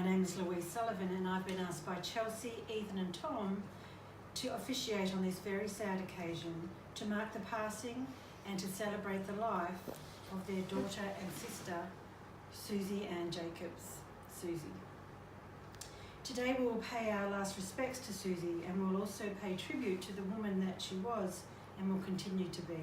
name is Louise Sullivan, and I've been asked by Chelsea, Ethan and Tom to officiate on this very sad occasion to mark the passing and to celebrate the life of their daughter and sister, Susie Ann Jacobs, Susie. Today we will pay our last respects to Susie, and we'll also pay tribute to the woman that she was and will continue to be.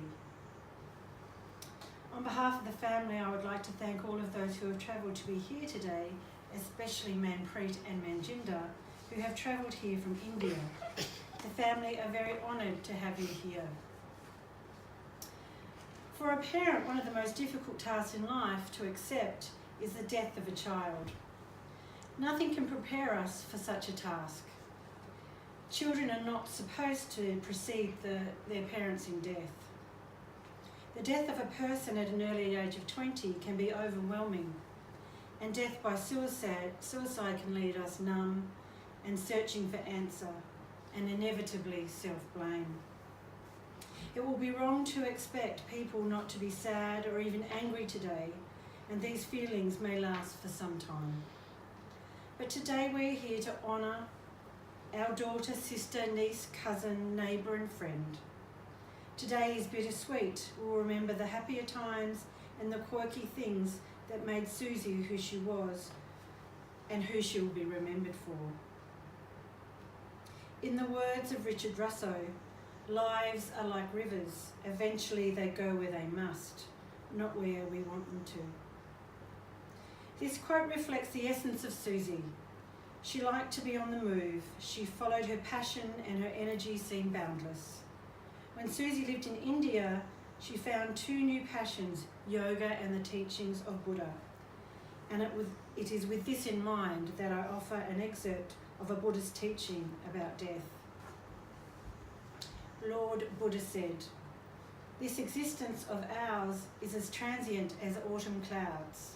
On behalf of the family, I would like to thank all of those who have travelled to be here today, especially Manpreet and Manjinder, who have travelled here from India. The family are very honoured to have you here. For a parent, one of the most difficult tasks in life to accept is the death of a child. Nothing can prepare us for such a task. Children are not supposed to precede their parents in death. The death of a person at an early age of 20 can be overwhelming, and death by suicide can leave us numb and searching for answer, and inevitably self-blame. It will be wrong to expect people not to be sad or even angry today, and these feelings may last for some time. But today we're here to honour our daughter, sister, niece, cousin, neighbour and friend. Today is bittersweet. We'll remember the happier times and the quirky things that made Susie who she was and who she will be remembered for. In the words of Richard Russo, lives are like rivers. Eventually they go where they must, not where we want them to. This quote reflects the essence of Susie. She liked to be on the move. She followed her passion and her energy seemed boundless. When Susie lived in India, she found two new passions, yoga and the teachings of Buddha. And it is with this in mind that I offer an excerpt of a Buddhist teaching about death. Lord Buddha said, "This existence of ours is as transient as autumn clouds.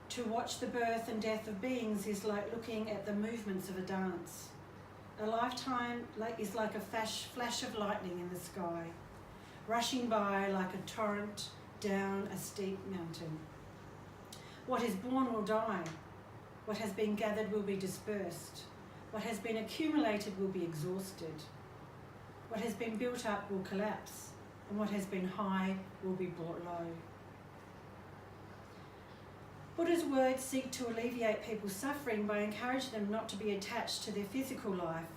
To watch the birth and death of beings is like looking at the movements of a dance. A lifetime is like a flash of lightning in the sky, rushing by like a torrent down a steep mountain. What is born will die. What has been gathered will be dispersed. What has been accumulated will be exhausted. What has been built up will collapse, and what has been high will be brought low." Buddha's words seek to alleviate people's suffering by encouraging them not to be attached to their physical life,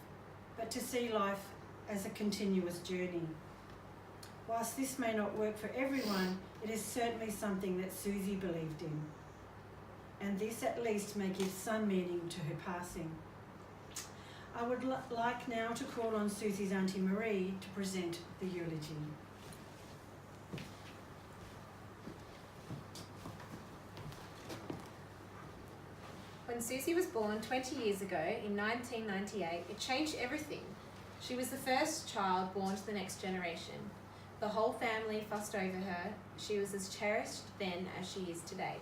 but to see life as a continuous journey. Whilst this may not work for everyone, it is certainly something that Susie believed in. And this at least may give some meaning to her passing. I would like now to call on Susie's Auntie Marie to present the eulogy. When Susie was born 20 years ago, in 1998, it changed everything. She was the first child born to the next generation. The whole family fussed over her. She was as cherished then as she is today.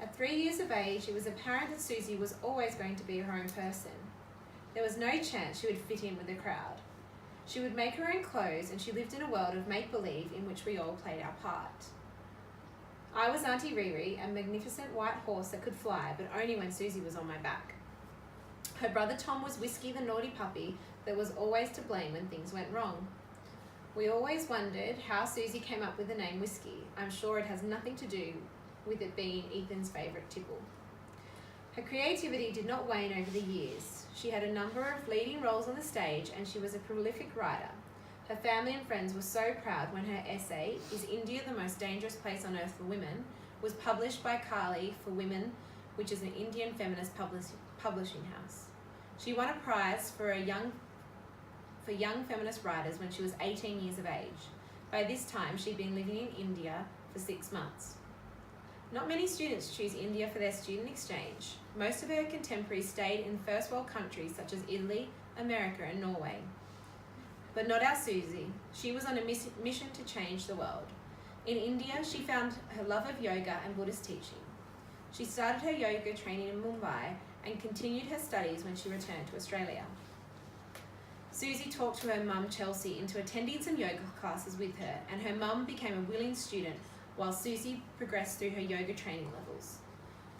At 3 years of age, it was apparent that Susie was always going to be her own person. There was no chance she would fit in with the crowd. She would make her own clothes, and she lived in a world of make-believe in which we all played our part. I was Auntie Riri, a magnificent white horse that could fly, but only when Susie was on my back. Her brother Tom was Whiskey, the naughty puppy that was always to blame when things went wrong. We always wondered how Susie came up with the name Whiskey. I'm sure it has nothing to do with it being Ethan's favourite tipple. Her creativity did not wane over the years. She had a number of leading roles on the stage, and she was a prolific writer. Her family and friends were so proud when her essay, "Is India the Most Dangerous Place on Earth for Women?" was published by Kali for Women, which is an Indian feminist publishing house. She won a prize for young feminist writers when she was 18 years of age. By this time, she'd been living in India for 6 months. Not many students choose India for their student exchange. Most of her contemporaries stayed in first world countries such as Italy, America and Norway. But not our Susie. She was on a mission to change the world. In India, she found her love of yoga and Buddhist teaching. She started her yoga training in Mumbai and continued her studies when she returned to Australia. Susie talked to her mum Chelsea into attending some yoga classes with her, and her mum became a willing student while Susie progressed through her yoga training levels.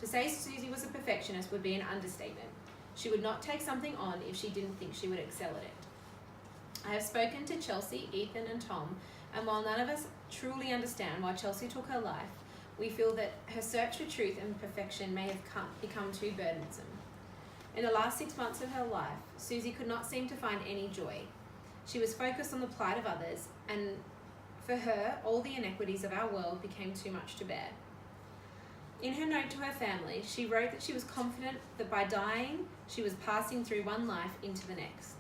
To say Susie was a perfectionist would be an understatement. She would not take something on if she didn't think she would excel at it. I have spoken to Chelsea, Ethan and Tom, and while none of us truly understand why Chelsea took her life, we feel that her search for truth and perfection may have become too burdensome. In the last 6 months of her life, Susie could not seem to find any joy. She was focused on the plight of others, and for her, all the inequities of our world became too much to bear. In her note to her family, she wrote that she was confident that by dying, she was passing through one life into the next.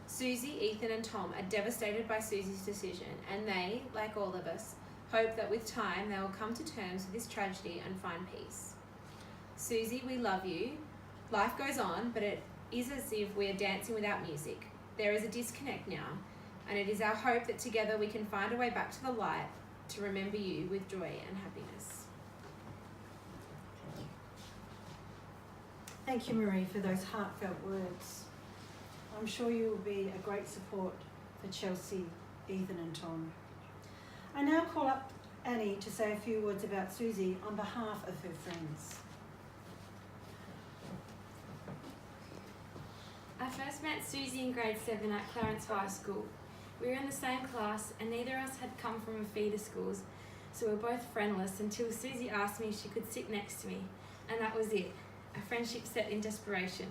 Susie, Ethan and Tom are devastated by Susie's decision, and they, like all of us, hope that with time they will come to terms with this tragedy and find peace. Susie, we love you. Life goes on, but it is as if we are dancing without music. There is a disconnect now, and it is our hope that together we can find a way back to the light to remember you with joy and happiness. Thank you, Marie, for those heartfelt words. I'm sure you will be a great support for Chelsea, Ethan and Tom. I now call up Annie to say a few words about Susie on behalf of her friends. I first met Susie in grade 7 at Clarence High School. We were in the same class and neither of us had come from feeder schools, so we were both friendless until Susie asked me if she could sit next to me, and that was it, a friendship set in desperation.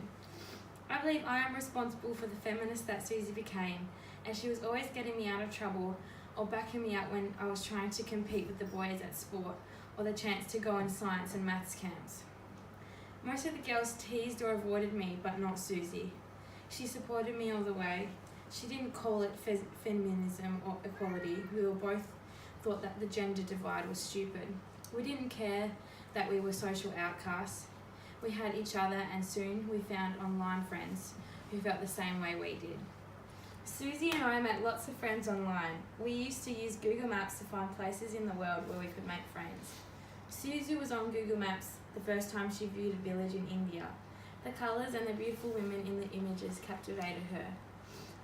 I believe I am responsible for the feminist that Susie became, and she was always getting me out of trouble or backing me up when I was trying to compete with the boys at sport or the chance to go on science and maths camps. Most of the girls teased or avoided me, but not Susie. She supported me all the way. She didn't call it feminism or equality. We all both thought that the gender divide was stupid. We didn't care that we were social outcasts. We had each other, and soon we found online friends who felt the same way we did. Susie and I met lots of friends online. We used to use Google Maps to find places in the world where we could make friends. Susie was on Google Maps the first time she viewed a village in India. The colours and the beautiful women in the images captivated her.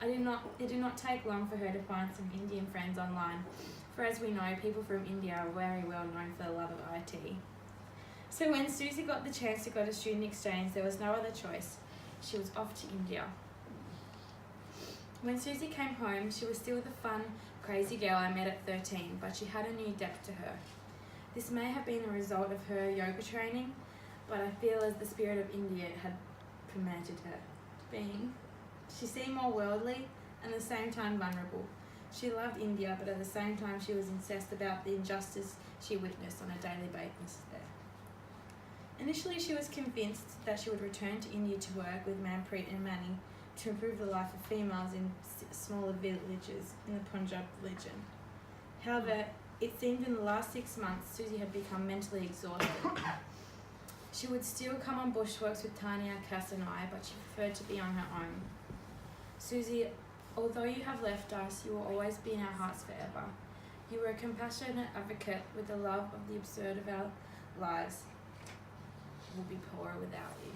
It did not take long for her to find some Indian friends online, for as we know, people from India are very well known for the love of IT. So when Susie got the chance to go to student exchange, there was no other choice. She was off to India. When Susie came home, she was still the fun, crazy girl I met at 13, but she had a new depth to her. This may have been a result of her yoga training, but I feel as the spirit of India had permitted her being. She seemed more worldly and at the same time vulnerable. She loved India, but at the same time she was incensed about the injustice she witnessed on a daily basis there. Initially she was convinced that she would return to India to work with Manpreet and Mani to improve the life of females in smaller villages in the Punjab religion. However, it seemed in the last 6 months Susie had become mentally exhausted. She would still come on bushwalks with Tanya, Cass and I, but she preferred to be on her own. Susie, although you have left us, you will always be in our hearts forever. You were a compassionate advocate with the love of the absurd of our lives. Will be poorer without you.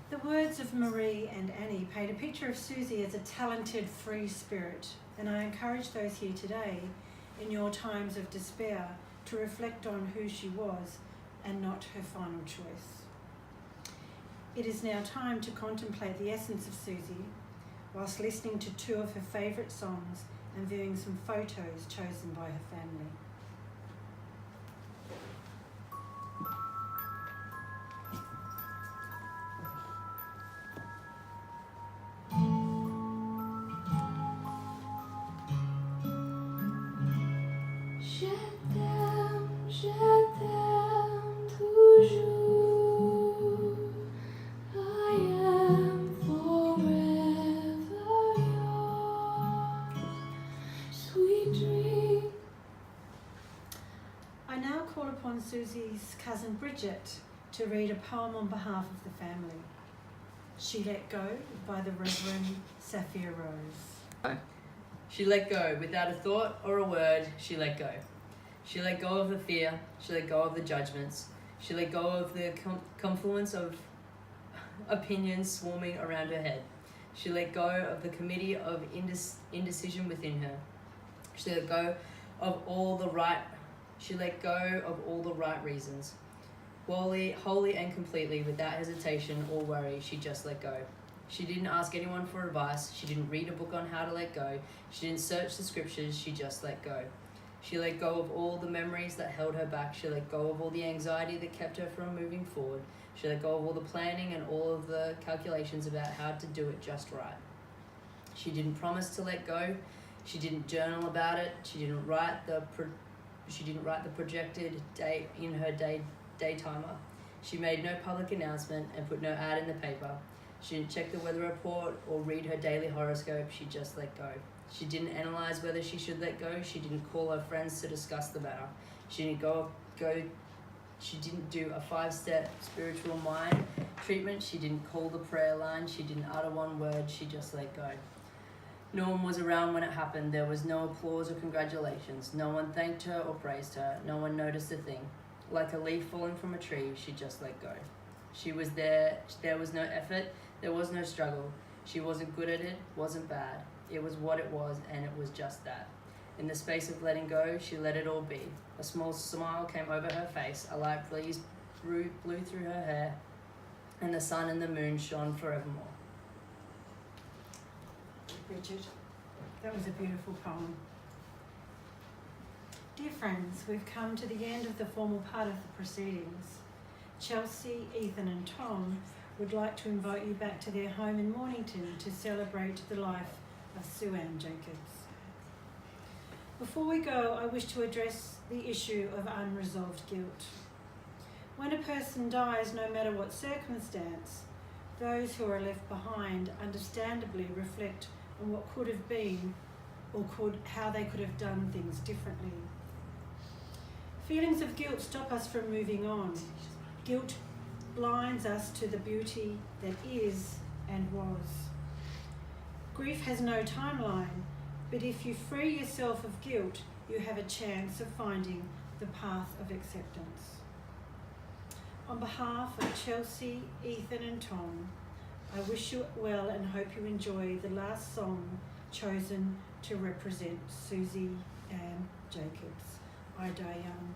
The words of Marie and Annie paint a picture of Susie as a talented, free spirit, and I encourage those here today, in your times of despair, to reflect on who she was and not her final choice. It is now time to contemplate the essence of Susie whilst listening to 2 of her favourite songs and viewing some photos chosen by her family. Je t'aime toujours. I am forever yours. Sweet dream. I now call upon Susie's cousin Bridget to read a poem on behalf of the family. She Let Go by the Reverend Saphir Rose. She let go without a thought or a word. She let go. She let go of the fear. She let go of the judgments. She let go of the confluence of opinions swarming around her head. She let go of the committee of indecision within her. She let go of all the right. She let go of all the right reasons. Wholly and completely, without hesitation or worry, she just let go. She didn't ask anyone for advice. She didn't read a book on how to let go. She didn't search the scriptures. She just let go. She let go of all the memories that held her back. She let go of all the anxiety that kept her from moving forward. She let go of all the planning and all of the calculations about how to do it just right. She didn't promise to let go. She didn't journal about it. She didn't write the projected date in her day timer. She made no public announcement and put no ad in the paper. She didn't check the weather report or read her daily horoscope. She just let go. She didn't analyze whether she should let go. She didn't call her friends to discuss the matter. She didn't She didn't do a 5-step spiritual mind treatment. She didn't call the prayer line. She didn't utter one word. She just let go. No one was around when it happened. There was no applause or congratulations. No one thanked her or praised her. No one noticed a thing. Like a leaf falling from a tree, she just let go. She was there. There was no effort. There was no struggle. She wasn't good at it, wasn't bad. It was what it was, and it was just that. In the space of letting go, she let it all be. A small smile came over her face. A light breeze blew through her hair, and the sun and the moon shone forevermore. Richard, that was a beautiful poem. Dear friends, we've come to the end of the formal part of the proceedings. Chelsea, Ethan and Tom would like to invite you back to their home in Mornington to celebrate the life of Sue Ann Jacobs. Before we go, I wish to address the issue of unresolved guilt. When a person dies, no matter what circumstance, those who are left behind understandably reflect on what could have been or how they could have done things differently. Feelings of guilt stop us from moving on. Guilt blinds us to the beauty that is and was. Grief has no timeline, but if you free yourself of guilt, you have a chance of finding the path of acceptance. On behalf of Chelsea, Ethan and Tom, I wish you well and hope you enjoy the last song chosen to represent Susie Ann Jacobs, I Die Young.